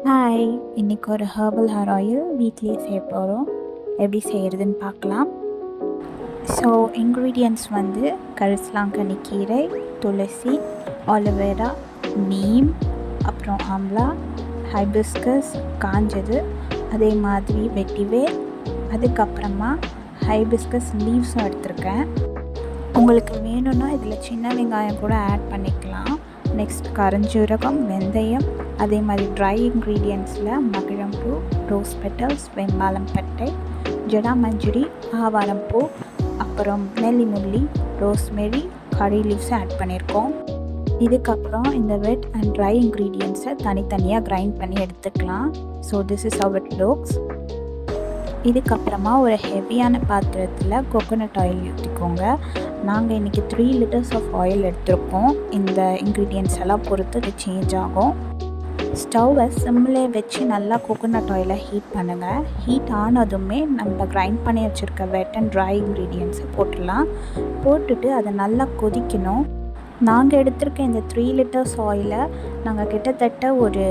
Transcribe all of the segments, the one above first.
Hi! இன்னைக்கு ஒரு herbal hair oil வீட்லேயே செய்ய போகிறோம். எப்படி செய்கிறதுன்னு பார்க்கலாம். ஸோ இன்க்ரீடியன்ட்ஸ் வந்து கரிசலாங்கண்ணி கீரை, துளசி, ஆலோவேரா, நீம், அப்புறம் ஆம்லா, ஹைபிஸ்கஸ் காஞ்சது, அதே மாதிரி வெட்டிவேர், அதுக்கப்புறமா ஹைபிஸ்கஸ் லீவ்ஸும் எடுத்திருக்கேன். உங்களுக்கு வேணும்னா இதில் சின்ன வெங்காயம் கூட ஆட் பண்ணிக்கலாம். நெக்ஸ்ட் கருஞ்சீரகம், வெந்தயம், அதே மாதிரி ட்ரை இன்க்ரீடியன்ட்ஸில் மகிழம்பூ, ரோஸ் பெட்டல்ஸ், வெம்பாலம் பட்டை, ஜடாமஞ்சரி, ஆவாரம்பூ, அப்புறம் நெல்லி முள்ளி, ரோஸ்மெரி, கறி லீவ்ஸை ஆட் பண்ணியிருக்கோம். இதுக்கப்புறம் இந்த வெட் அண்ட் ட்ரை இன்க்ரீடியன்ட்ஸை தனித்தனியாக கிரைண்ட் பண்ணி எடுத்துக்கலாம். So this is how it looks. இதுக்கப்புறமா ஒரு ஹெவியான பாத்திரத்தில் கோகோனட் ஆயில் ஊற்றிக்கோங்க. நாங்கள் இன்றைக்கி 3 liters ஆஃப் ஆயில் எடுத்திருக்கோம். இந்த இன்க்ரீடியன்ட்ஸ் எல்லாம் பொறுத்து இது சேஞ்ச் ஆகும். ஸ்டவ்வை சிம்மில் வச்சு நல்லா கோகோனட் ஆயிலை ஹீட் பண்ணுங்கள். ஹீட் ஆனதுமே நம்ம கிரைண்ட் பண்ணி வச்சுருக்க வெட் அண்ட் ட்ரை இன்க்ரீடியன்ட்ஸை போட்டுடலாம். போட்டுட்டு அதை நல்லா கொதிக்கணும். நாங்கள் எடுத்திருக்க இந்த 3 liters ஆயிலை நாங்கள் கிட்டத்தட்ட ஒரு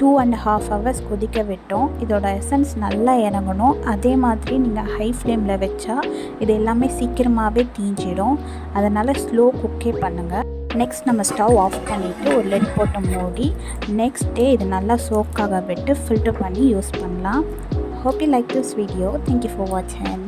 2.5 hours கொதிக்க விட்டோம். இதோட எசன்ஸ் நல்லா இறங்கணும். அதே மாதிரி நீங்கள் ஹை ஃப்ளேமில் வச்சா இது எல்லாமே சீக்கிரமாகவே தீஞ்சிடும். அதனால் ஸ்லோ குக்கே பண்ணுங்கள். நெக்ஸ்ட் நம்ம ஸ்டவ் ஆஃப் பண்ணிவிட்டு ஒரு லெட் போட்டு மூடி நெக்ஸ்ட் டே இது நல்லா சோக்காக விட்டு ஃபில்டர் பண்ணி யூஸ் பண்ணலாம். Hope you like this video. Thank you for வாட்சிங்.